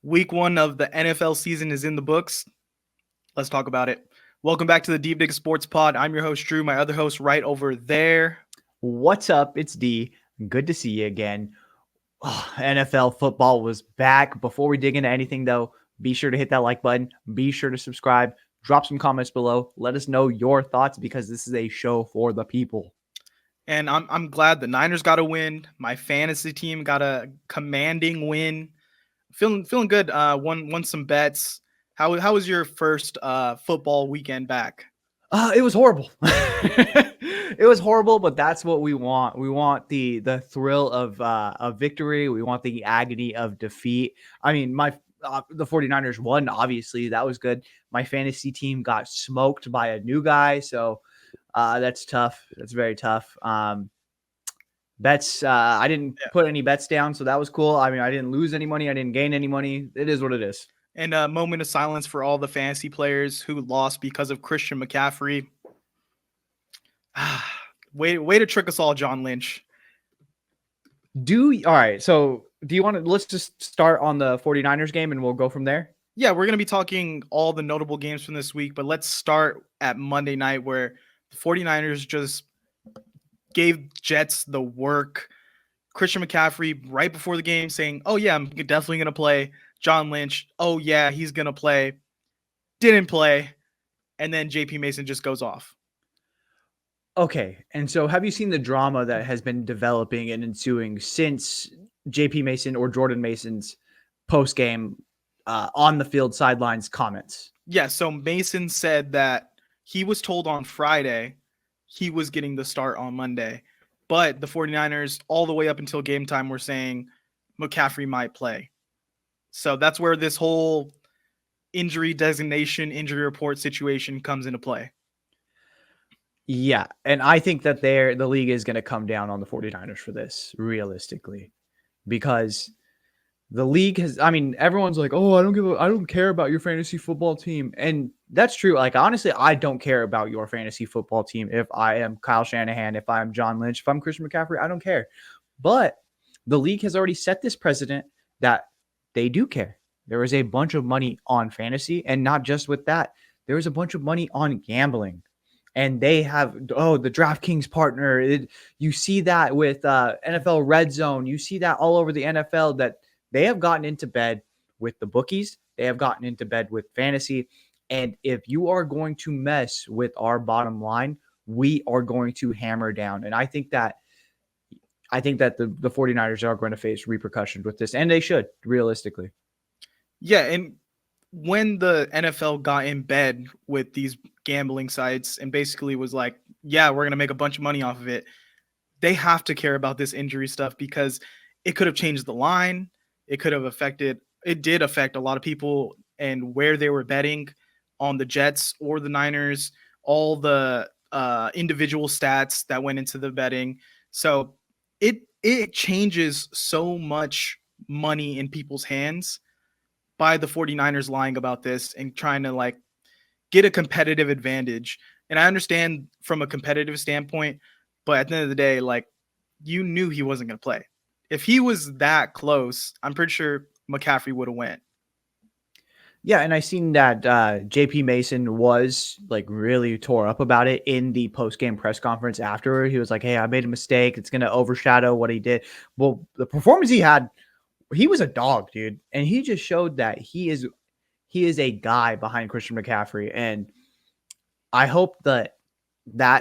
Week 1 of the NFL season is in the books. Let's talk about it. Welcome back to the Deep Dig Sports Pod. I'm your host, Drew. My other host right over there. What's up? It's D. Good to see you again. NFL football was back. Before we dig into anything, though, be sure to hit that like button. Be sure to subscribe. Drop some comments below. Let us know your thoughts because this is a show for the people. And I'm glad the Niners got a win. My fantasy team got a commanding win. Feeling good. Won some bets. How was your first football weekend back? It was horrible. It was horrible, but that's what we want. We want the thrill of victory. We want the agony of defeat. I mean, the 49ers won, obviously. That was good. My fantasy team got smoked by a new guy, so that's tough. That's very tough. Bets, I didn't put any bets down, so that was cool. I mean, I didn't lose any money. I didn't gain any money. It is what it is. And a moment of silence for all the fantasy players who lost because of Christian McCaffrey. Way to trick us all, John Lynch. All right, so do you want to, let's just start on the 49ers game and we'll go from there? Yeah, we're going to be talking all the notable games from this week, but let's start at Monday night where the 49ers just gave Jets the work. Christian McCaffrey right before the game saying, oh yeah, I'm definitely going to play. John Lynch, oh yeah, he's going to play. Didn't play. And then JP Mason just goes off. Okay, and so have you seen the drama that has been developing and ensuing since JP Mason or Jordan Mason's post-game on the field sidelines comments? Yeah, so Mason said that he was told on Friday he was getting the start on Monday, but the 49ers all the way up until game time were saying McCaffrey might play. So that's where this whole injury designation, injury report situation comes into play. Yeah, and I think that the league is going to come down on the 49ers for this, realistically, because the league has, I mean, everyone's like, oh, I don't care about your fantasy football team. And that's true. Like, honestly, I don't care about your fantasy football team. If I am Kyle Shanahan, if I'm John Lynch, if I'm Christian McCaffrey, I don't care. But the league has already set this precedent that they do care. There is a bunch of money on fantasy, and not just with that, there is a bunch of money on gambling. And they have, the DraftKings partner. You see that with NFL Red Zone. You see that all over the NFL that they have gotten into bed with the bookies. They have gotten into bed with fantasy. And if you are going to mess with our bottom line, we are going to hammer down. And I think that the 49ers are going to face repercussions with this, and they should, realistically. Yeah, and when the NFL got in bed with these gambling sites and basically was like, yeah, we're going to make a bunch of money off of it, they have to care about this injury stuff because it could have changed the line. It did affect a lot of people and where they were betting on the Jets or the Niners, all the individual stats that went into the betting. So it changes so much money in people's hands by the 49ers lying about this and trying to like get a competitive advantage. And I understand from a competitive standpoint, but at the end of the day, like, you knew he wasn't going to play. If he was that close, I'm pretty sure McCaffrey would have went. Yeah, and I seen that JP Mason was like really tore up about it in the post-game press conference afterward. He was like, hey, I made a mistake. It's going to overshadow what he did. Well, the performance he had, he was a dog, dude. And he just showed that he is a guy behind Christian McCaffrey. And I hope that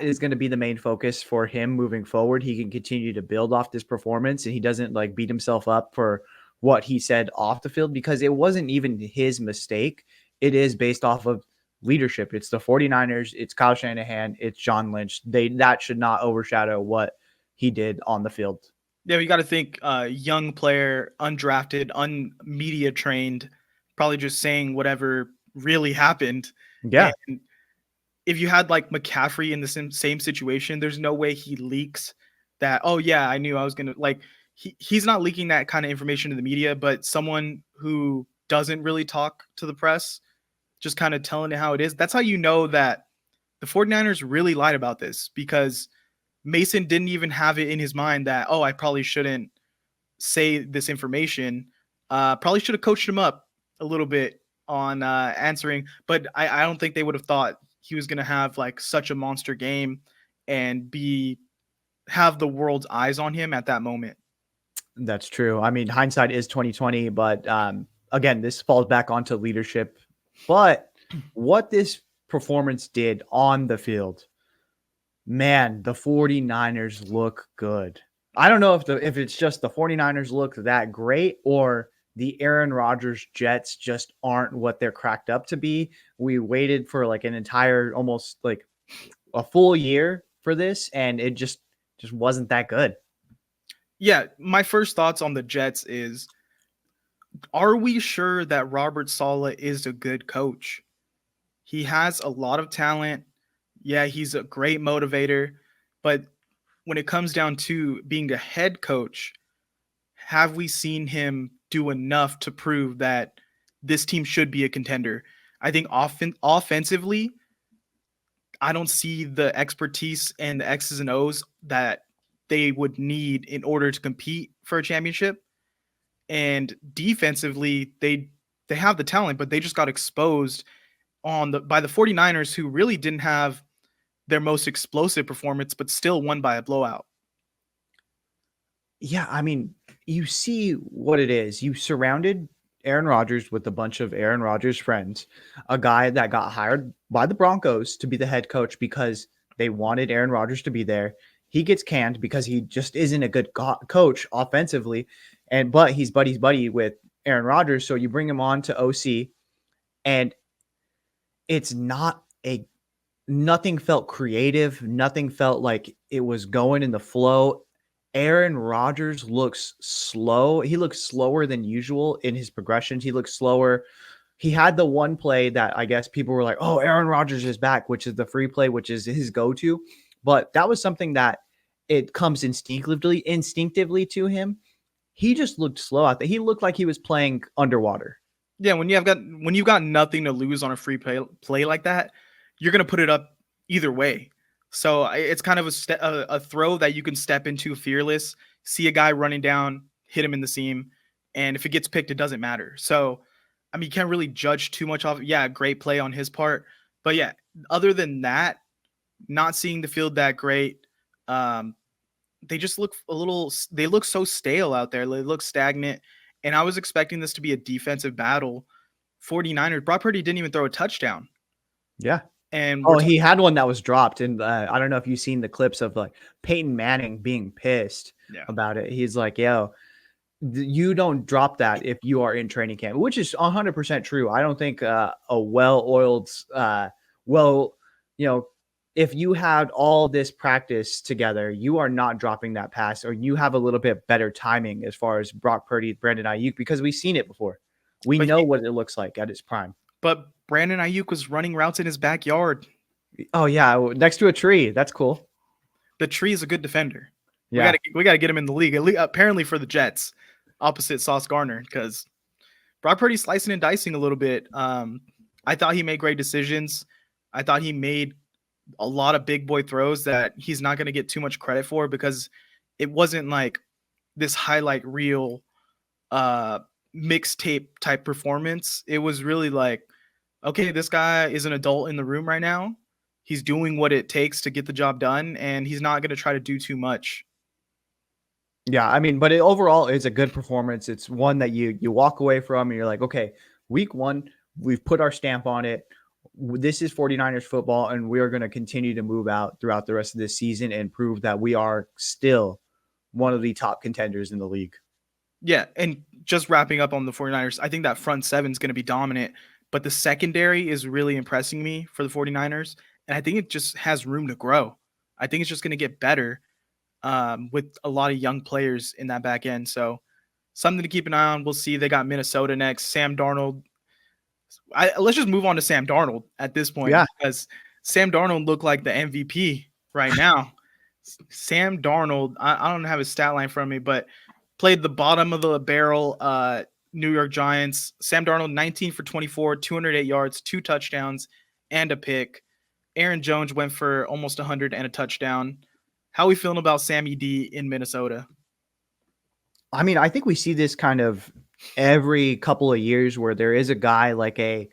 is going to be the main focus for him moving forward. He can continue to build off this performance and he doesn't like beat himself up for what he said off the field, because it wasn't even his mistake. It is based off of leadership. It's the 49ers. It's Kyle Shanahan. It's John Lynch. That should not overshadow what he did on the field. Yeah, you got to think young player, undrafted, unmedia trained, probably just saying whatever really happened. Yeah. And if you had like McCaffrey in the same situation, there's no way he leaks that, oh yeah, I knew I was going to, like, he's not leaking that kind of information to the media, but someone who doesn't really talk to the press, just kind of telling it how it is. That's how you know that the 49ers really lied about this, because Mason didn't even have it in his mind that, oh, I probably shouldn't say this information. Probably should have coached him up a little bit on answering, but I don't think they would have thought he was going to have like such a monster game and have the world's eyes on him at that moment. That's true. I mean, hindsight is 2020, but again, this falls back onto leadership. But what this performance did on the field, man, the 49ers look good. I don't know if it's just the 49ers look that great or the Aaron Rodgers Jets just aren't what they're cracked up to be. We waited for like an entire, almost like a full year for this, and it just wasn't that good. Yeah, my first thoughts on the Jets is, are we sure that Robert Saleh is a good coach? He has a lot of talent. Yeah, he's a great motivator, but when it comes down to being a head coach, have we seen him do enough to prove that this team should be a contender? I think offensively, I don't see the expertise and the X's and O's that they would need in order to compete for a championship. And defensively, they have the talent, but they just got exposed by the 49ers, who really didn't have their most explosive performance, but still won by a blowout. Yeah, I mean, you see what it is. You surrounded Aaron Rodgers with a bunch of Aaron Rodgers friends, a guy that got hired by the Broncos to be the head coach because they wanted Aaron Rodgers to be there. He gets canned because he just isn't a good coach offensively, but he's buddy with Aaron Rodgers. So you bring him on to OC, and it's nothing felt creative. Nothing felt like it was going in the flow. Aaron Rodgers looks slow. He looks slower than usual in his progressions. He looks slower. He had the one play that I guess people were like, oh, Aaron Rodgers is back, which is the free play, which is his go-to. But that was something that it comes instinctively to him. He just looked slow out there. He looked like he was playing underwater. Yeah, when you've got nothing to lose on a free play like that, you're going to put it up either way. So it's kind of a throw that you can step into fearless, see a guy running down, hit him in the seam, and if it gets picked, it doesn't matter. So, I mean, you can't really judge too much off. Yeah, great play on his part. But yeah, other than that, not seeing the field that great. They just look they look so stale out there. They look stagnant. And I was expecting this to be a defensive battle. 49ers, Brock Purdy didn't even throw a touchdown. Yeah. And he had one that was dropped, and I don't know if you've seen the clips of like Peyton Manning being pissed about it. He's like, "Yo, you don't drop that if you are in training camp," which is 100% true. I don't think a well-oiled, if you had all this practice together, you are not dropping that pass, or you have a little bit better timing as far as Brock Purdy, Brandon Ayuk, because we've seen it before. We know what it looks like at its prime. But Brandon Ayuk was running routes in his backyard. Oh yeah, next to a tree. That's cool. The tree is a good defender. Yeah, we gotta get him in the league. Apparently for the Jets, opposite Sauce Gardner, because Brock Purdy's slicing and dicing a little bit. I thought he made great decisions. I thought he made a lot of big boy throws that he's not going to get too much credit for, because it wasn't like this highlight reel mixtape type performance. It was really like, okay, this guy is an adult in the room right now. He's doing what it takes to get the job done, and he's not going to try to do too much. Yeah, I mean, but overall, it's a good performance. It's one that you walk away from and you're like, okay, week 1, we've put our stamp on it. This is 49ers football, and we are going to continue to move out throughout the rest of this season and prove that we are still one of the top contenders in the league. Yeah, and just wrapping up on the 49ers, I think that front seven is going to be dominant, but the secondary is really impressing me for the 49ers, and I think it just has room to grow. I think it's just going to get better with a lot of young players in that back end. So something to keep an eye on. We'll see. They got Minnesota next. Sam Darnold. Let's just move on to Sam Darnold at this point, because Sam Darnold looked like the MVP right now. Sam Darnold, I don't have his stat line from me, but played the bottom of the barrel New York Giants. Sam Darnold, 19 for 24, 208 yards, 2 touchdowns, and a pick. Aaron Jones went for almost 100 and a touchdown. How are we feeling about Sammy D in Minnesota? I mean, I think we see this kind of every couple of years where there is a guy like a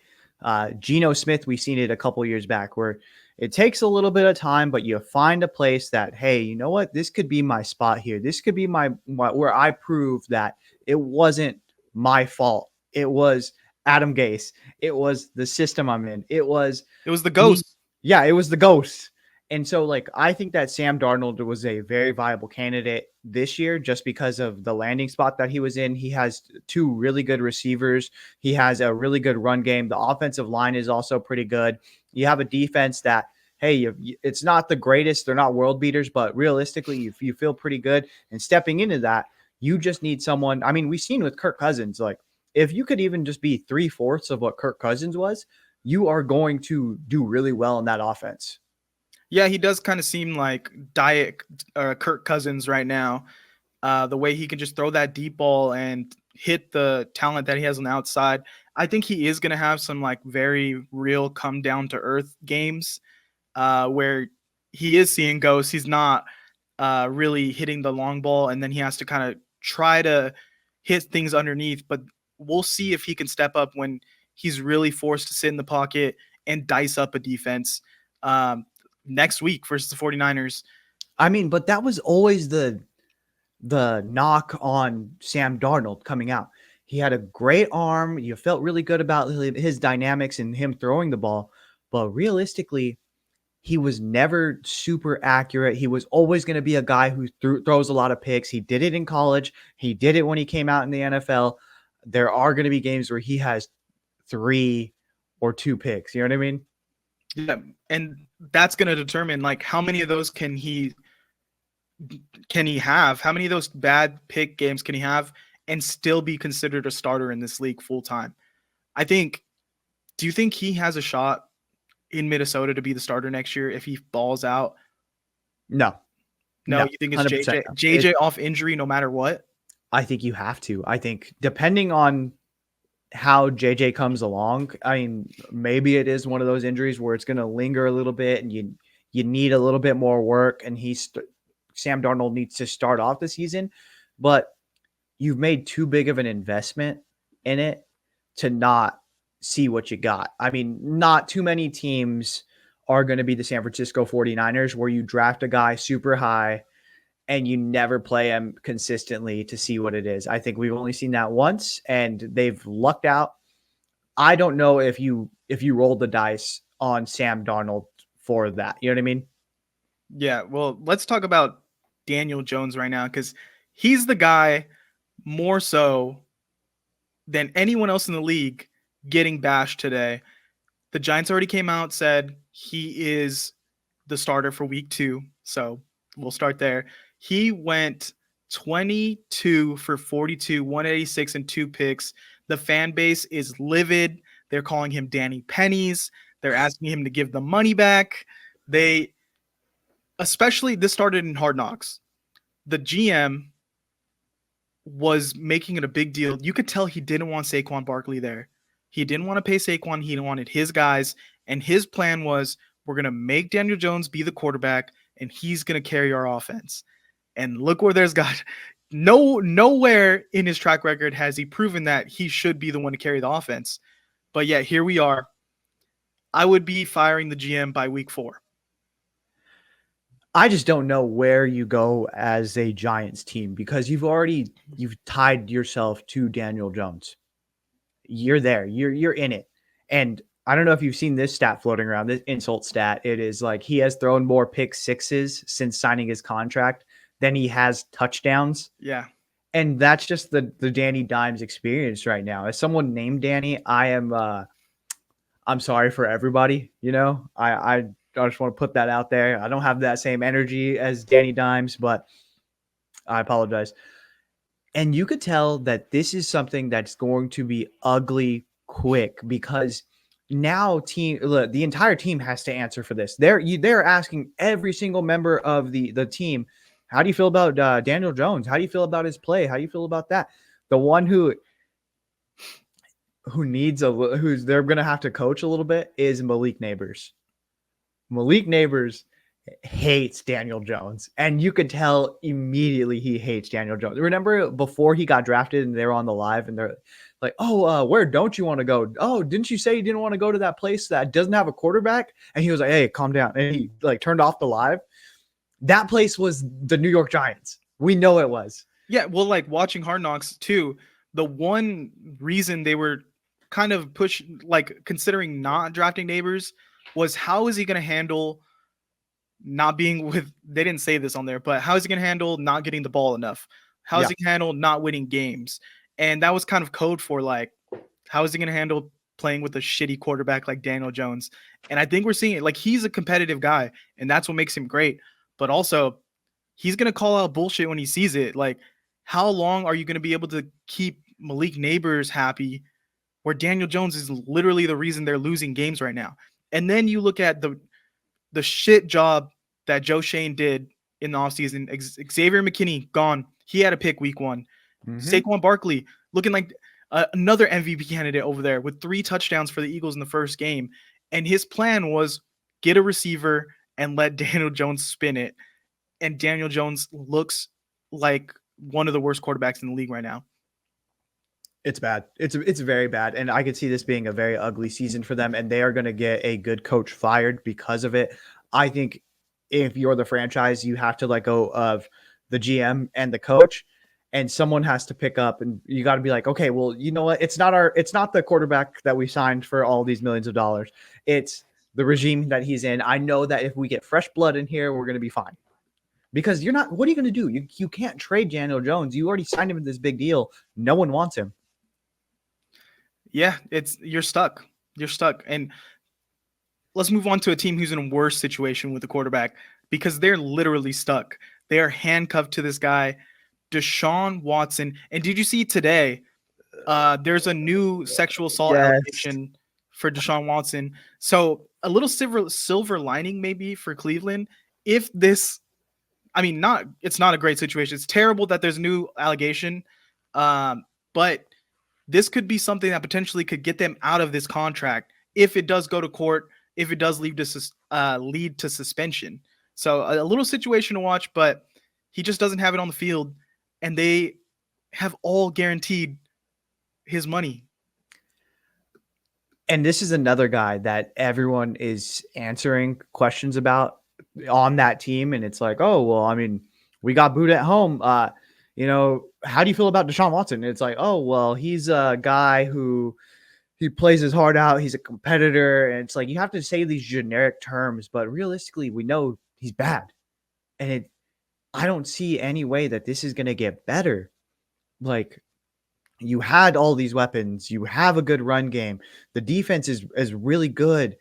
Geno Smith. We've seen it a couple of years back where it takes a little bit of time, but you find a place that, hey, you know what? This could be my spot here. This could be my where I prove that it wasn't my fault. It was Adam Gase. It was the system I'm in. It was the me. ghost. Yeah, it was the ghost. And so, like, I think that Sam Darnold was a very viable candidate this year just because of the landing spot that he was in. He has two really good receivers. He has a really good run game. The offensive line is also pretty good. You have a defense that, hey, it's not the greatest. They're not world beaters, but realistically, you feel pretty good. And stepping into that, you just need someone. I mean, we've seen with Kirk Cousins, like, if you could even just be 3/4 of what Kirk Cousins was, you are going to do really well in that offense. Yeah, he does kind of seem like diet Kirk Cousins right now. The way he can just throw that deep ball and hit the talent that he has on the outside. I think he is going to have some like very real come down to earth games where he is seeing ghosts. He's not really hitting the long ball, and then he has to kind of try to hit things underneath. But we'll see if he can step up when he's really forced to sit in the pocket and dice up a defense next week versus the 49ers. I mean, but that was always the knock on Sam Darnold coming out. He had a great arm. You felt really good about his dynamics and him throwing the ball. But realistically, he was never super accurate. He was always going to be a guy who throws a lot of picks. He did it in college. He did it when he came out in the NFL. There are going to be games where he has 3 or 2 picks. You know what I mean? Yeah, and that's going to determine like how many of those can he have? How many of those bad pick games can he have and still be considered a starter in this league full time? Do you think he has a shot in Minnesota to be the starter next year if he balls out? No. No, you think it's 100% JJ no. off injury no matter what? I think you have to. I think depending on how JJ comes along, I mean, maybe it is one of those injuries where it's going to linger a little bit and you need a little bit more work, and Sam Darnold needs to start off the season, but you've made too big of an investment in it to not see what you got. I mean, not too many teams are going to be the San Francisco 49ers where you draft a guy super high and you never play him consistently to see what it is. I think we've only seen that once and they've lucked out. I don't know if you rolled the dice on Sam Darnold for that. You know what I mean? Yeah, well, let's talk about Daniel Jones right now because he's the guy more so than anyone else in the league getting bashed today. The Giants already came out, said he is the starter for week 2. So we'll start there. He went 22 for 42, 186 and 2 picks. The fan base is livid. They're calling him Danny Pennies. They're asking him to give the money back. Especially this started in Hard Knocks. The GM was making it a big deal. You could tell he didn't want Saquon Barkley there. He didn't want to pay Saquon. He wanted his guys. And his plan was, we're going to make Daniel Jones be the quarterback, and he's going to carry our offense. And look where there's got nowhere in his track record has he proven that he should be the one to carry the offense. But yeah, here we are. I would be firing the GM by week 4. I just don't know where you go as a Giants team because you've tied yourself to Daniel Jones. You're there. You're in it. And I don't know if you've seen this stat floating around, this insult stat. It is like he has thrown more pick sixes since signing his contract than he has touchdowns. Yeah. And that's just the Danny Dimes experience right now. As someone named Danny, I'm sorry for everybody. You know, I just want to put that out there. I don't have that same energy as Danny Dimes, but I apologize. And you could tell that this is something that's going to be ugly quick because now the entire team has to answer for this. They're asking every single member of the team, how do you feel about Daniel Jones? How do you feel about his play? How do you feel about that? The one who they're going to have to coach a little bit is Malik Neighbors. Malik Neighbors hates Daniel Jones. And you could tell immediately he hates Daniel Jones. Remember before he got drafted and they were on the live and they're like, oh, where don't you want to go? Oh, didn't you say you didn't want to go to that place that doesn't have a quarterback? And he was like, hey, calm down. And he like turned off the live. That place was the New York Giants. We know it was. Yeah, well, like watching Hard Knocks too, the one reason they were kind of considering not drafting Neighbors was how is he going to handle not being with, they didn't say this on there, but how is he going to handle not getting the ball enough? How is he going to handle not winning games? And that was kind of code for like, how is he going to handle playing with a shitty quarterback like Daniel Jones? And I think we're seeing it. Like, he's a competitive guy, and that's what makes him great. But also, he's going to call out bullshit when he sees it. Like, how long are you going to be able to keep Malik Neighbors happy where Daniel Jones is literally the reason they're losing games right now? And then you look at the shit job that Joe Shane did in the offseason. Xavier McKinney, gone. He had a pick week 1. Saquon Barkley looking like another MVP candidate over there with 3 touchdowns for the Eagles in the first game. And his plan was get a receiver and let Daniel Jones spin it. And Daniel Jones looks like one of the worst quarterbacks in the league right now. It's bad. It's very bad. And I could see this being a very ugly season for them. And they are going to get a good coach fired because of it. I think if you're the franchise, you have to let go of the GM and the coach. And someone has to pick up, and you got to be like, okay, well, you know what? It's not the quarterback that we signed for all these millions of dollars. It's the regime that he's in. I know that if we get fresh blood in here, we're going to be fine. Because what are you going to do? You can't trade Daniel Jones. You already signed him in this big deal. No one wants him. Yeah, you're stuck. You're stuck. And let's move on to a team who's in a worse situation with the quarterback because they're literally stuck. They are handcuffed to this guy, Deshaun Watson. And did you see today, there's a new sexual assault allegation for Deshaun Watson. So a little silver lining maybe for Cleveland. If this, it's not a great situation. It's terrible that there's a new allegation. But this could be something that potentially could get them out of this contract if it does go to court, if it does lead to suspension. So a little situation to watch, but he just doesn't have it on the field. And they have all guaranteed his money. And this is another guy that everyone is answering questions about on that team. And it's like, oh, well, we got booed at home. How do you feel about Deshaun Watson? It's like, oh, well, he's a guy who he plays his heart out. He's a competitor. And it's like, you have to say these generic terms, but realistically, we know he's bad. And I don't see any way that this is going to get better. Like, you had all these weapons. You have a good run game. The defense is really good.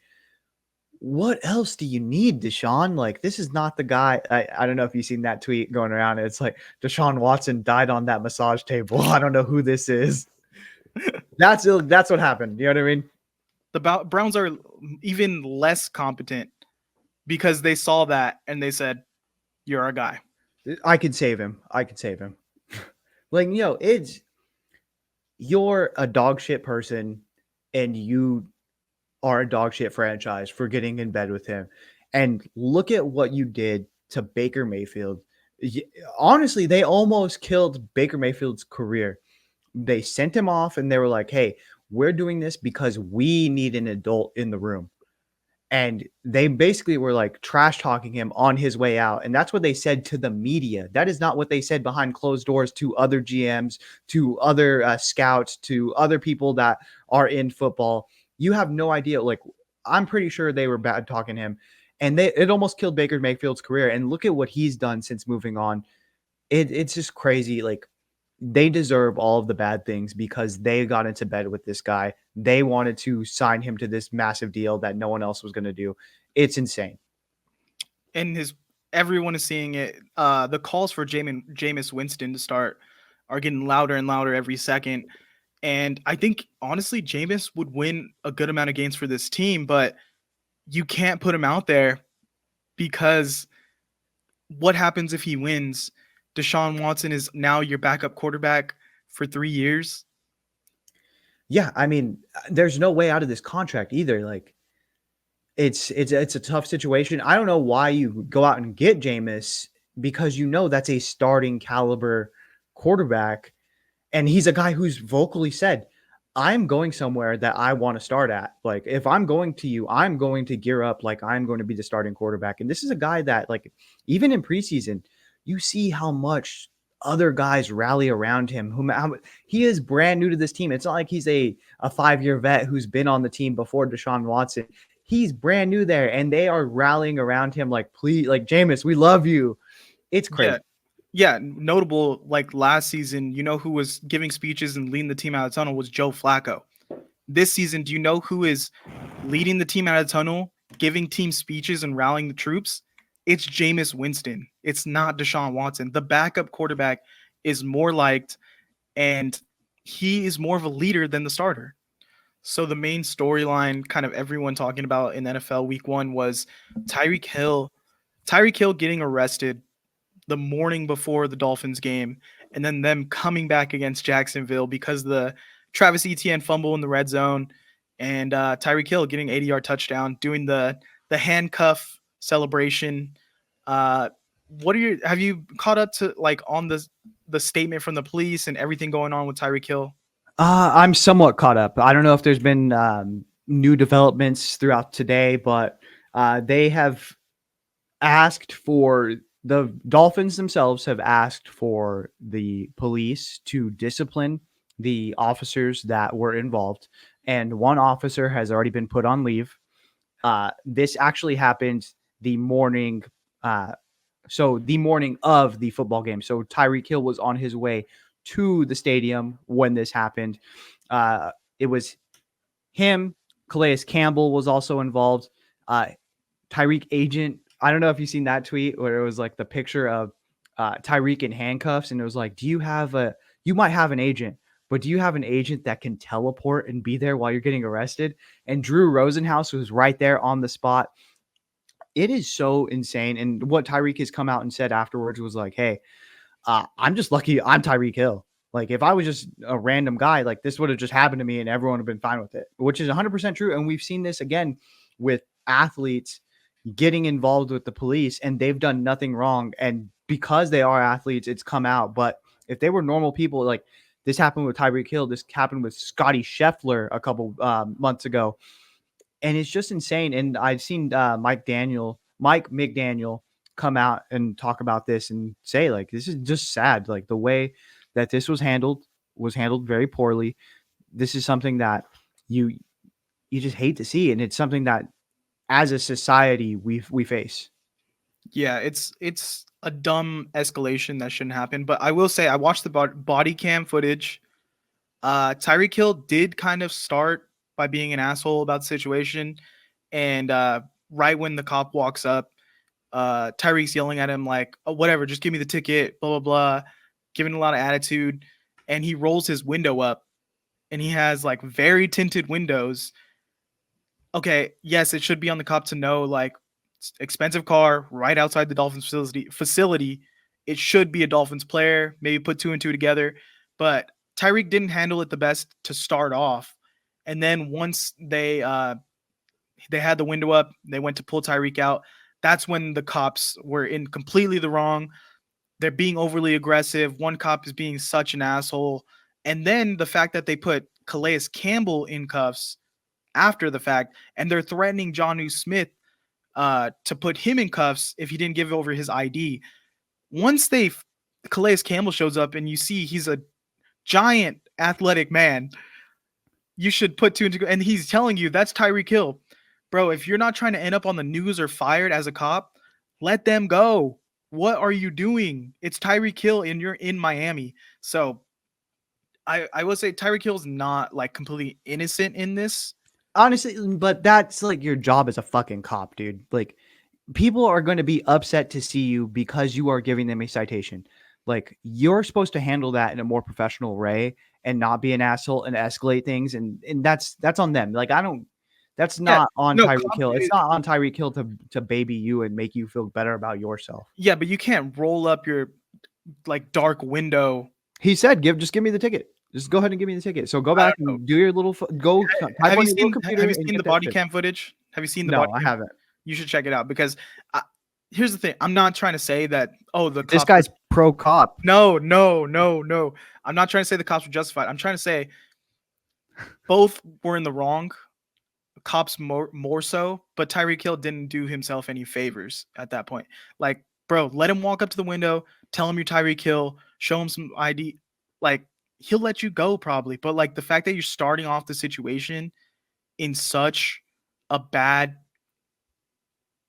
What else do you need, Deshaun? Like, this is not the guy. I don't know if you've seen that tweet going around. It's like Deshaun Watson died on that massage table. I don't know who this is. That's what happened. You know what I mean? The Browns are even less competent because they saw that and they said, you're our guy. I could save him. Like, you're a dog shit person and you are a dog shit franchise for getting in bed with him. And look at what you did to Baker Mayfield. Honestly, they almost killed Baker Mayfield's career. They sent him off and they were like, hey, we're doing this because we need an adult in the room. And they basically were like trash talking him on his way out. And that's what they said to the media. That is not what they said behind closed doors to other GMs, to other scouts, to other people that are in football. You have no idea. Like, I'm pretty sure they were bad talking him. And it almost killed Baker Mayfield's career. And look at what he's done since moving on. It's just crazy. Like, they deserve all of the bad things because they got into bed with this guy. They wanted to sign him to this massive deal that no one else was going to do. It's insane. And everyone is seeing it. The calls for Jameis Winston to start are getting louder and louder every second. And I think, honestly, Jameis would win a good amount of games for this team, but you can't put him out there because what happens if he wins? Deshaun Watson is now your backup quarterback for 3 years. Yeah, there's no way out of this contract either. Like, it's a tough situation. I don't know why you go out and get Jameis, because that's a starting caliber quarterback, and he's a guy who's vocally said, I'm going somewhere that I want to start at. Like, if I'm going to you, I'm going to gear up like I'm going to be the starting quarterback. And this is a guy that, like, even in preseason, you see how much other guys rally around him. He is brand new to this team. It's not like he's a 5-year vet who's been on the team before Deshaun Watson. He's brand new there, and they are rallying around him like, please, like, Jameis, we love you. It's crazy. Yeah. Yeah, notable like last season, you know who was giving speeches and leading the team out of the tunnel was Joe Flacco. This season, do you know who is leading the team out of the tunnel, giving team speeches and rallying the troops? It's Jameis Winston. It's not Deshaun Watson. The backup quarterback is more liked, and he is more of a leader than the starter. So the main storyline, kind of everyone talking about in NFL Week 1 was Tyreek Hill. Tyreek Hill getting arrested the morning before the Dolphins game, and then them coming back against Jacksonville because the Travis Etienne fumble in the red zone, and Tyreek Hill getting 80-yard touchdown, doing the handcuff celebration. Have you caught up to like on the statement from the police and everything going on with Tyreek Hill? I'm somewhat caught up. I don't know if there's been new developments throughout today, but they have asked for the Dolphins themselves have asked for the police to discipline the officers that were involved, and one officer has already been put on leave. This actually happened the morning, the morning of the football game. So Tyreek Hill was on his way to the stadium when this happened. It was him. Calais Campbell was also involved. Tyreek agent. I don't know if you've seen that tweet where it was like the picture of Tyreek in handcuffs, and it was like, you might have an agent, but do you have an agent that can teleport and be there while you're getting arrested? And Drew Rosenhaus was right there on the spot. It is so insane. And what Tyreek has come out and said afterwards was like, hey, I'm just lucky I'm Tyreek Hill. Like, if I was just a random guy, like, this would have just happened to me and everyone would have been fine with it, which is 100% true. And we've seen this again with athletes getting involved with the police, and they've done nothing wrong. And because they are athletes, it's come out. But if they were normal people, like this happened with Tyreek Hill, this happened with Scotty Scheffler a couple months ago. And it's just insane. And I've seen Mike McDaniel come out and talk about this and say, like, this is just sad. Like, the way that this was handled very poorly. This is something that you just hate to see. And it's something that as a society we face. Yeah, it's a dumb escalation that shouldn't happen. But I will say, I watched the body cam footage. Tyreek Hill did kind of start by being an asshole about the situation, and right when the cop walks up, Tyreek's yelling at him like, oh, whatever, just give me the ticket, blah blah blah, giving a lot of attitude, and he rolls his window up, and he has like very tinted windows. Okay, yes, it should be on the cop to know, like, expensive car right outside the Dolphins facility. It should be a Dolphins player. Maybe put two and two together. But Tyreek didn't handle it the best to start off. And then once they had the window up, they went to pull Tyreek out. That's when the cops were in completely the wrong. They're being overly aggressive. One cop is being such an asshole. And then the fact that they put Calais Campbell in cuffs after the fact, and they're threatening Jonnu Smith to put him in cuffs if he didn't give over his ID. Once Calais Campbell shows up and you see he's a giant athletic man, you should put two and two, and he's telling you that's Tyreek Hill. Bro, if you're not trying to end up on the news or fired as a cop, let them go. What are you doing? It's Tyreek Hill and you're in Miami. So I will say Tyreek Hill's not like completely innocent in this. Honestly, but that's like your job as a fucking cop, dude. Like, people are going to be upset to see you because you are giving them a citation. Like, you're supposed to handle that in a more professional way and not be an asshole and escalate things. And that's on them. Like, that's not on Tyreek Hill. It's not on Tyreek Hill to baby you and make you feel better about yourself. Yeah, but you can't roll up your like dark window. He said, just give me the ticket. Just go ahead and give me the ticket. So go back and do your little Have you seen the body cam footage? Have you seen the No, body I cam? haven't. You should check it out because here's the thing. I'm not trying to say that, the This cops. guy's pro cop. No, no, no, no. I'm not trying to say the cops were justified. I'm trying to say both were in the wrong. Cops more so, but Tyreek Hill didn't do himself any favors at that point. Like, bro, let him walk up to the window, tell him you're Tyreek Hill, show him some ID. Like, he'll let you go probably. But like the fact that you're starting off the situation in such a bad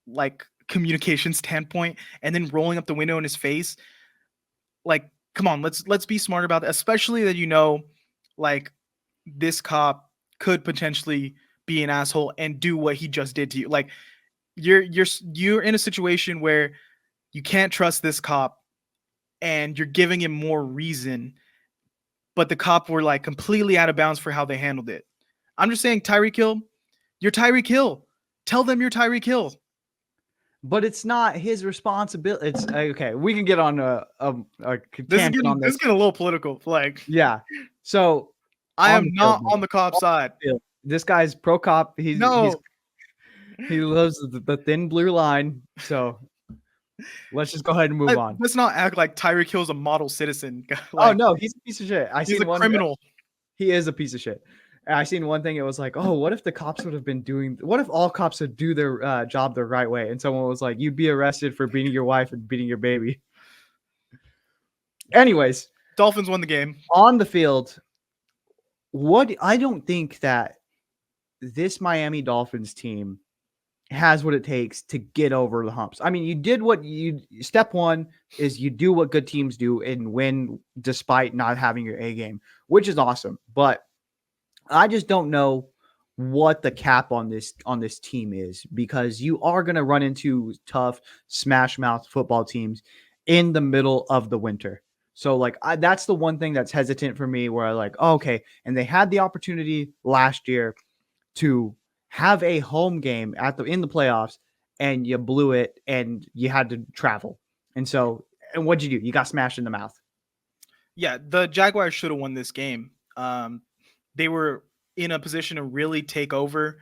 like communication standpoint and then rolling up the window in his face, like, come on, let's be smart about that, especially that like this cop could potentially be an asshole and do what he just did to you. Like you're in a situation where you can't trust this cop and you're giving him more reason, but the cop were like completely out of bounds for how they handled it. I'm just saying, Tyreek Hill, you're Tyreek Hill. Tell them you're Tyreek Hill. But it's not his responsibility. It's okay. We can get on a tangent on This is this. getting a little political. Like, Yeah. So I on am the not field, on the cop side. this guy's pro cop. He No, loves the thin blue line. So let's just go ahead and move on. let's not act like Tyreek Hill's a model citizen. Oh Like, no, he's a piece of shit. he's a criminal. He is a piece of shit. I seen one thing. It was like, oh, what if the cops would have been doing? What if all cops would do their job the right way? And someone was like, you'd be arrested for beating your wife and beating your baby. Anyways, Dolphins won the game. on the field, I don't think that this Miami Dolphins team has what it takes to get over the humps. I mean, you did step one is you do what good teams do and win despite not having your A game, which is awesome. But I just don't know what the cap on this team is, because you are going to run into tough smash mouth football teams in the middle of the winter. So like that's the one thing that's hesitant for me, where I like, oh, okay. And they had the opportunity last year to have a home game in the playoffs, and you blew it and you had to travel. And what'd you do? You got smashed in the mouth. Yeah, the Jaguars should have won this game. They were in a position to really take over,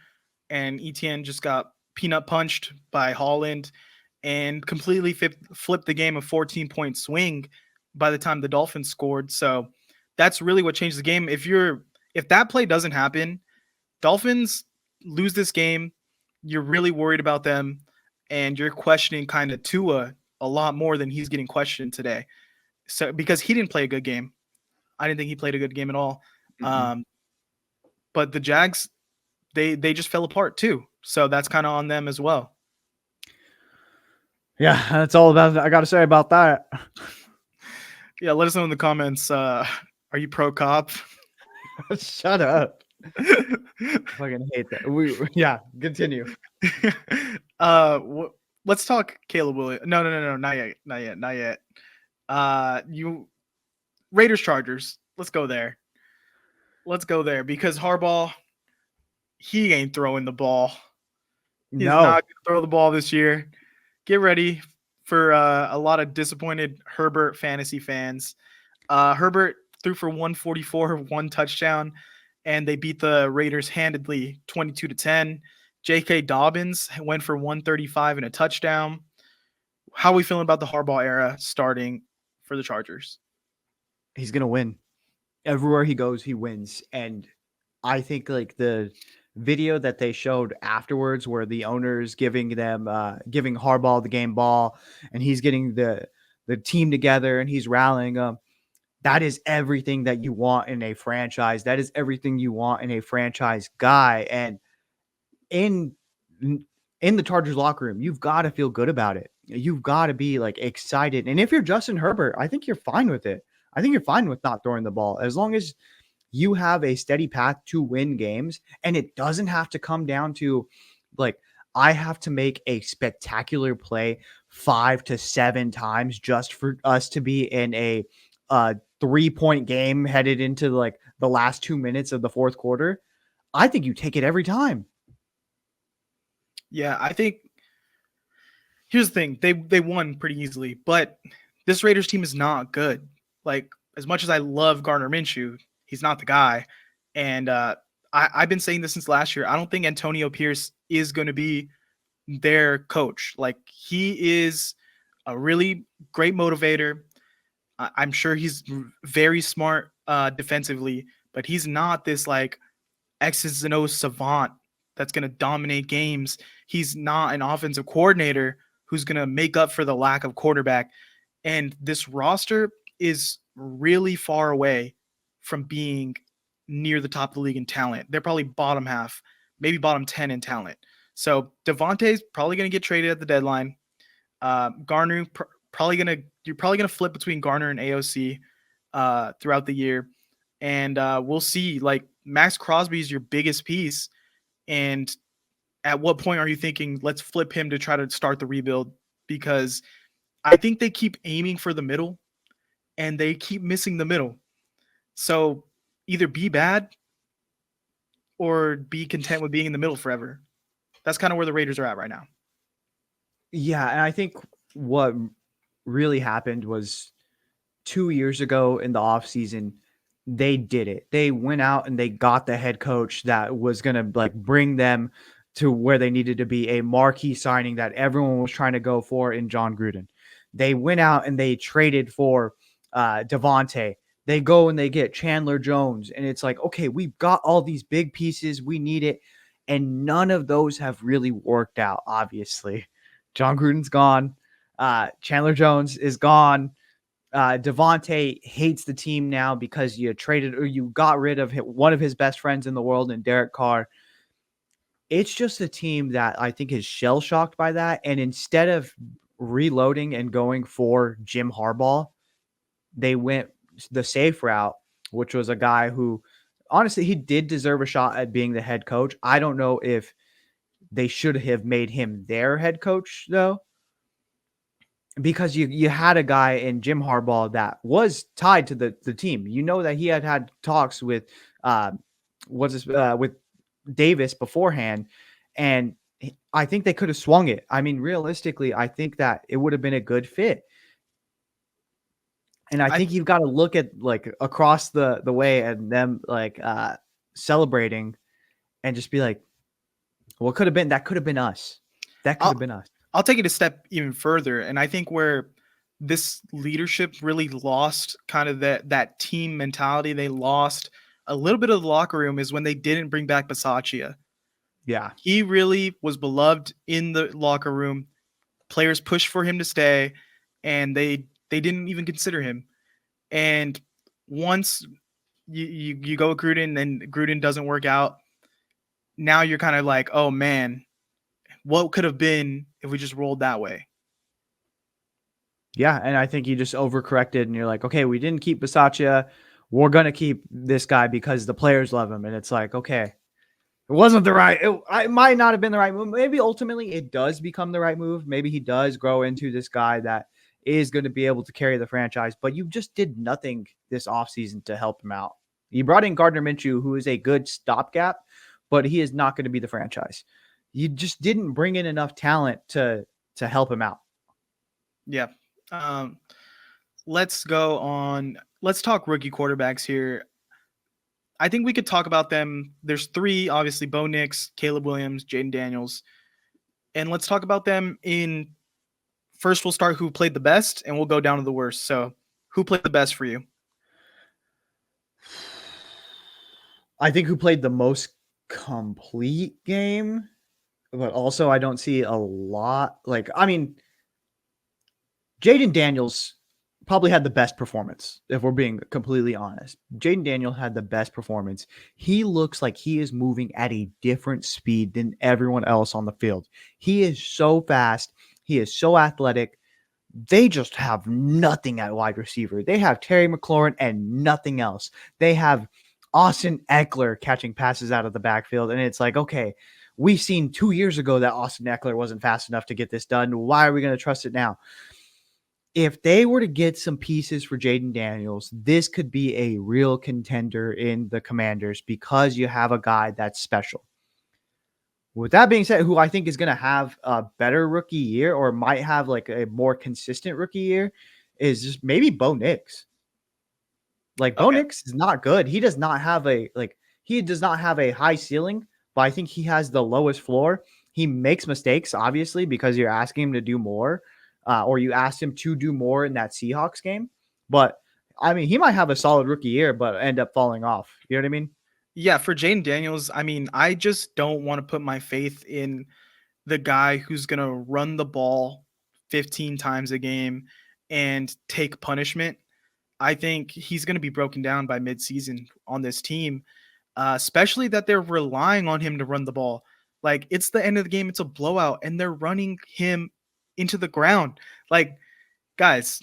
and Etienne just got peanut punched by Holland and completely flipped the game, a 14-point swing by the time the Dolphins scored. So that's really what changed the game. If that play doesn't happen, Dolphins lose this game, you're really worried about them, and you're questioning kind of Tua a lot more than he's getting questioned today. So because he didn't play a good game. I didn't think he played a good game at all. Mm-hmm. But the Jags, they just fell apart too. So that's kind of on them as well. Yeah, that's all I got to say about that. Yeah, let us know in the comments. Are you pro cop? Shut up. I fucking hate that. Continue. Let's talk Caleb Williams. No, not yet. Raiders Chargers. Let's go there because Harbaugh, he ain't throwing the ball. He's not going to throw the ball this year. Get ready for a lot of disappointed Herbert fantasy fans. Herbert threw for 144, 1 touchdown, and they beat the Raiders handedly 22-10. J.K. Dobbins went for 135 and a touchdown. How are we feeling about the Harbaugh era starting for the Chargers? He's going to win. Everywhere he goes, he wins. And I think like the video that they showed afterwards, where the owner's giving Harbaugh the game ball, and he's getting the team together and he's rallying them. That is everything that you want in a franchise. That is everything you want in a franchise guy. And in the Chargers locker room, you've got to feel good about it. You've got to be like excited. And if you're Justin Herbert, I think you're fine with it. I think you're fine with not throwing the ball, as long as you have a steady path to win games. And it doesn't have to come down to like, I have to make a spectacular play 5 to 7 times just for us to be in a 3-point game headed into like the last 2 minutes of the fourth quarter. I think you take it every time. Yeah, I think here's the thing. They won pretty easily, but this Raiders team is not good. Like, as much as I love Gardner Minshew, he's not the guy. And I've been saying this since last year. I don't think Antonio Pierce is going to be their coach. Like, he is a really great motivator. I'm sure he's very smart defensively, but he's not this like X's and O's savant that's going to dominate games. He's not an offensive coordinator who's going to make up for the lack of quarterback. And this roster is really far away from being near the top of the league in talent. They're probably bottom half, maybe bottom 10 in talent. So Devontae's probably going to get traded at the deadline. Garner you're probably gonna flip between Garner and AOC throughout the year, and we'll see. Like, Max Crosby is your biggest piece, and at what point are you thinking let's flip him to try to start the rebuild? Because I think they keep aiming for the middle, and they keep missing the middle. So either be bad or be content with being in the middle forever. That's kind of where the Raiders are at right now. Yeah, and I think what really happened was 2 years ago in the offseason, they did it. They went out and they got the head coach that was going to like bring them to where they needed to be, a marquee signing that everyone was trying to go for in John Gruden. They went out and they traded for Devontae. They go and they get Chandler Jones. And it's like, okay, we've got all these big pieces. We need it. And none of those have really worked out, obviously. John Gruden's gone. Chandler Jones is gone. Devontae hates the team now because you traded or you got rid of one of his best friends in the world in Derek Carr. It's just a team that I think is shell shocked by that. And instead of reloading and going for Jim Harbaugh, they went the safe route, which was a guy who honestly, he did deserve a shot at being the head coach. I don't know if they should have made him their head coach though, because you had a guy in Jim Harbaugh that was tied to the team. You know that he had talks with with Davis beforehand, and I think they could have swung it. I mean, realistically, I think that it would have been a good fit. And I think you've got to look at like across the way and them like celebrating and just be like, what could have been? That could have been us. That could have been us. I'll take it a step even further. And I think where this leadership really lost kind of that team mentality, they lost a little bit of the locker room, is when they didn't bring back Bisaccia. Yeah. He really was beloved in the locker room. Players pushed for him to stay, and they didn't even consider him. And once you go with Gruden and Gruden doesn't work out, now you're kind of like, oh man, what could have been if we just rolled that way? Yeah, and I think you just overcorrected and you're like, okay, we didn't keep Bisaccia. We're going to keep this guy because the players love him. And it's like, okay, it wasn't the right, it might not have been the right move. Maybe ultimately it does become the right move. Maybe he does grow into this guy that is going to be able to carry the franchise, but you just did nothing this offseason to help him out. You brought in Gardner Minshew, who is a good stopgap, but he is not going to be the franchise. You just didn't bring in enough talent to help him out. Yeah. Let's go on. Let's talk rookie quarterbacks here. I think we could talk about them. There's three, obviously, Bo Nix, Caleb Williams, Jaden Daniels. And let's talk about them in first. We'll start who played the best, and we'll go down to the worst. So who played the best for you? I think who played the most complete game, but also I don't see a lot. Like, I mean, Jaden Daniels probably had the best performance, if we're being completely honest. Jaden Daniels had the best performance. He looks like he is moving at a different speed than everyone else on the field. He is so fast. He is so athletic. They just have nothing at wide receiver. They have Terry McLaurin and nothing else. They have Austin Eckler catching passes out of the backfield. And it's like, okay, we've seen 2 years ago that Austin Eckler wasn't fast enough to get this done. Why are we going to trust it now? If they were to get some pieces for Jaden Daniels, this could be a real contender in the Commanders because you have a guy that's special. With that being said, who I think is going to have a better rookie year or might have like a more consistent rookie year is just maybe Bo Nix. Like Bo Nix is not good. He does not have he he does not have a high ceiling, but I think he has the lowest floor. He makes mistakes, obviously, because you're asking him to do more, or you asked him to do more in that Seahawks game. But I mean, he might have a solid rookie year, but end up falling off. You know what I mean? Yeah, for Jane Daniels, I mean, I just don't want to put my faith in the guy who's going to run the ball 15 times a game and take punishment. I think he's going to be broken down by midseason on this team, especially that they're relying on him to run the ball. Like, it's the end of the game, it's a blowout, and they're running him into the ground. Like, guys,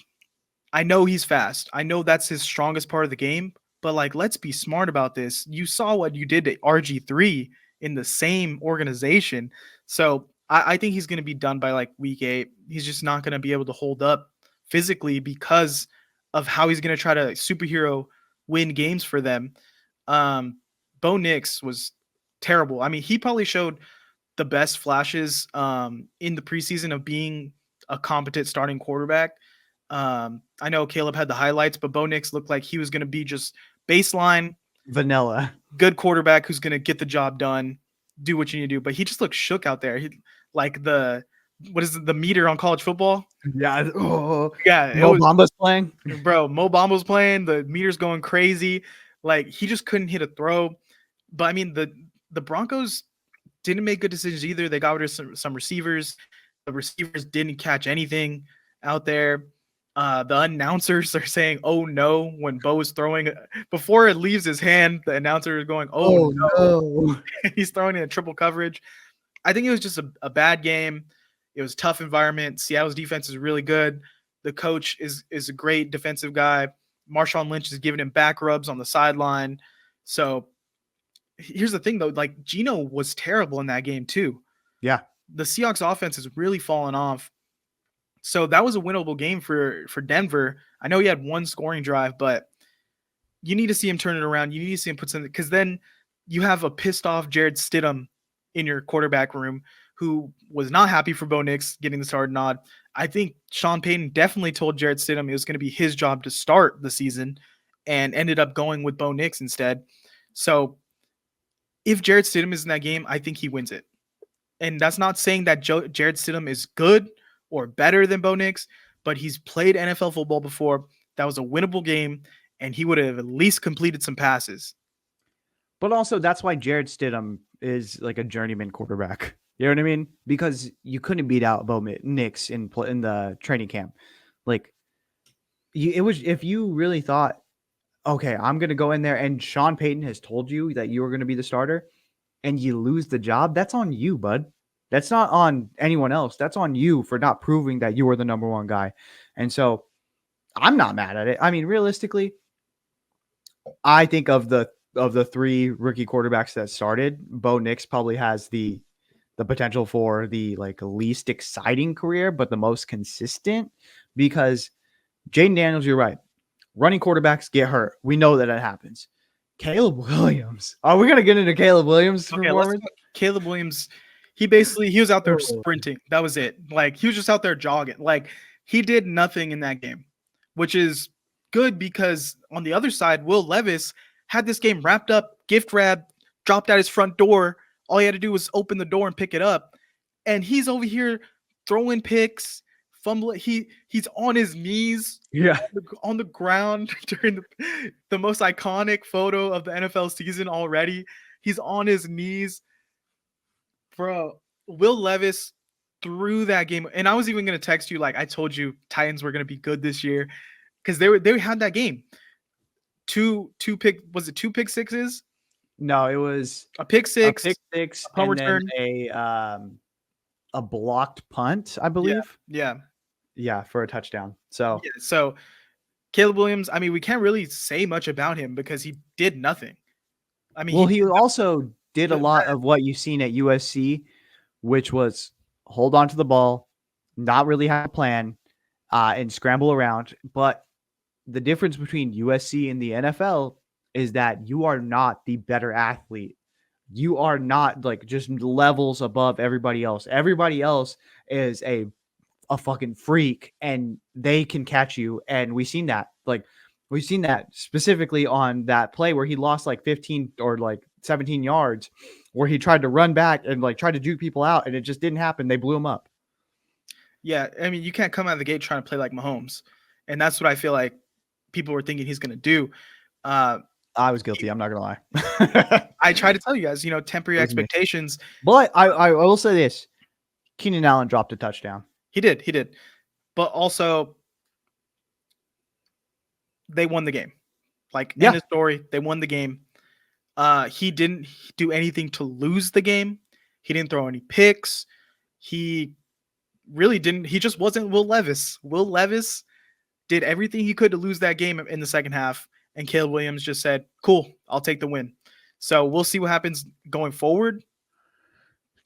I know he's fast. I know that's his strongest part of the game, but like, let's be smart about this. You saw what you did to RG3 in the same organization. So I think he's going to be done by like week 8. He's just not going to be able to hold up physically because of how he's going to try to superhero win games for them. Bo Nix was terrible. I mean, he probably showed the best flashes in the preseason of being a competent starting quarterback. I know Caleb had the highlights, but Bo Nix looked like he was going to be just baseline Vanilla. good quarterback who's going to get the job done, do what you need to do. But he just looked shook out there. He like what is it, the meter on college football? Yeah. Oh, Yeah, Mo Bamba's playing. bro. Mo Bamba's playing. The meter's going crazy. Like, he just couldn't hit a throw. But I mean, the Broncos didn't make good decisions either. They got rid of some receivers. The receivers didn't catch anything out there. The announcers are saying, "Oh no," when Bo is throwing. Before it leaves his hand, the announcer is going, "Oh, no." He's throwing in a triple coverage. I think it was just a bad game. It was a tough environment. Seattle's defense is really good. The coach is a great defensive guy. Marshawn Lynch is giving him back rubs on the sideline. So here's the thing, though. Like, Geno was terrible in that game too. Yeah. The Seahawks offense has really fallen off. So that was a winnable game for Denver. I know he had one scoring drive, but you need to see him turn it around. You need to see him put something, because then you have a pissed off Jared Stidham in your quarterback room who was not happy for Bo Nix getting the start nod. I think Sean Payton definitely told Jared Stidham it was going to be his job to start the season and ended up going with Bo Nix instead. So if Jared Stidham is in that game, I think he wins it. And that's not saying that Jared Stidham is good or better than Bo Nix, but he's played NFL football before. That was a winnable game, and he would have at least completed some passes. But also, that's why Jared Stidham is like a journeyman quarterback. You know what I mean? Because you couldn't beat out Bo Nix in the training camp. Like, it was, if you really thought, okay, I'm going to go in there, and Sean Payton has told you that you were going to be the starter, and you lose the job, that's on you, bud. That's not on anyone else. That's on you for not proving that you were the number one guy. And so I'm not mad at it. I mean, realistically, I think of the 3 rookie quarterbacks that started, Bo Nix probably has the potential for the like least exciting career, but the most consistent, because Jaden Daniels, you're right. Running quarterbacks get hurt. We know that it happens. Caleb Williams. Are we going to get into Caleb Williams' performance? Caleb Williams, he was out there sprinting. That was it. Like, he was just out there jogging. Like, he did nothing in that game, which is good because on the other side, Will Levis had this game wrapped up, gift wrapped, dropped out his front door. All he had to do was open the door and pick it up. And he's over here throwing picks, fumbling. He's on his knees, on the ground during the most iconic photo of the NFL season already. He's on his knees. Bro, Will Levis threw that game. And I was even going to text you, like, I told you Titans were going to be good this year, because they had that game. Two pick sixes? No, it was a pick six, a punt return, a blocked punt, I believe. Yeah, for a touchdown. So Caleb Williams, I mean, we can't really say much about him because he did nothing. I mean, he also did a lot of what you've seen at USC, which was hold on to the ball, not really have a plan, and scramble around. But the difference between USC and the NFL is that you are not the better athlete. You are not like just levels above everybody else. Everybody else is a fucking freak, and they can catch you. And we've seen that. Like, we've seen that specifically on that play where he lost like 15 or like 17 yards where he tried to run back and like try to juke people out, and it just didn't happen. They blew him up. Yeah, I mean, you can't come out of the gate trying to play like Mahomes, and that's what I feel like people were thinking he's going to do. I was guilty. I'm not gonna lie. I try to tell you guys, temper your It was me. expectations. But I will say this: Keenan Allen dropped a touchdown. He did, but also they won the game. Like, end of story, they won the game. He didn't do anything to lose the game. He didn't throw any picks. He really didn't. He just wasn't Will Levis. Will Levis did everything he could to lose that game in the second half, and Caleb Williams just said, "Cool, I'll take the win." So we'll see what happens going forward.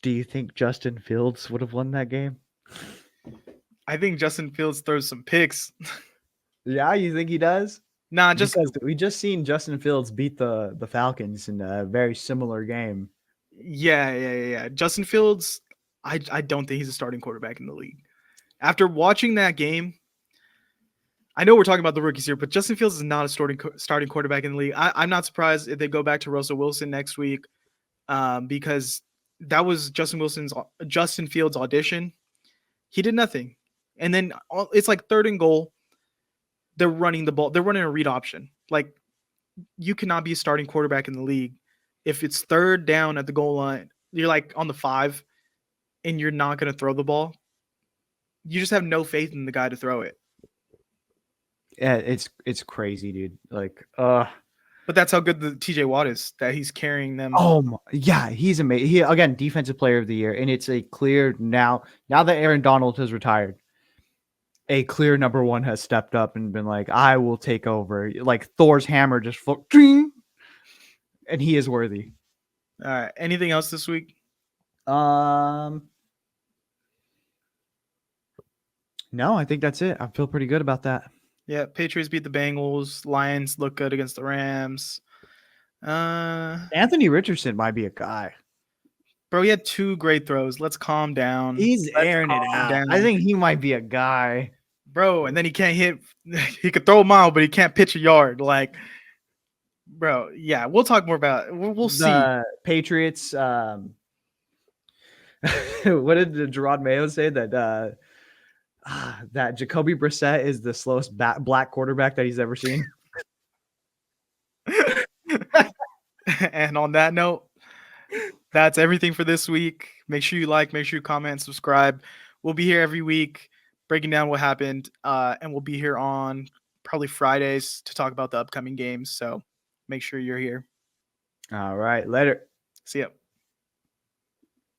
Do you think Justin Fields would have won that game? I think Justin Fields throws some picks. Yeah, you think he does? Nah, just because we just seen Justin Fields beat the Falcons in a very similar game. Yeah. Justin Fields, I don't think he's a starting quarterback in the league. After watching that game, I know we're talking about the rookies here, but Justin Fields is not a starting quarterback in the league. I'm not surprised if they go back to Russell Wilson next week, because that was Justin Fields' audition. He did nothing, and then it's like 3rd and goal. They're running the ball. They're running a read option. Like, you cannot be a starting quarterback in the league if it's 3rd down at the goal line. You're like on the 5, and you're not going to throw the ball. You just have no faith in the guy to throw it. Yeah, it's crazy, dude. Like, But that's how good the TJ Watt is, that he's carrying them. Oh yeah, he's amazing. He again, defensive player of the year, and it's a clear now that Aaron Donald has retired, a clear number 1 has stepped up and been like, I will take over. Like Thor's hammer just and he is worthy. All right. Anything else this week? No, I think that's it. I feel pretty good about that. Yeah, Patriots beat the Bengals. Lions look good against the Rams. Anthony Richardson might be a guy. Bro, he had 2 great throws. Let's calm down. He's airing it out. Down. I think he might be a guy. Bro, and then he can't hit. He could throw a mile, but he can't pitch a yard. Like, bro, yeah, we'll talk more about it. We'll see. Patriots. What did Gerard Mayo say? That that Jacoby Brissett is the slowest black quarterback that he's ever seen. And on that note, that's everything for this week. Make sure you like, make sure you comment, subscribe. We'll be here every week breaking down what happened, and we'll be here on probably Fridays to talk about the upcoming games. So make sure you're here. All right, later. See ya.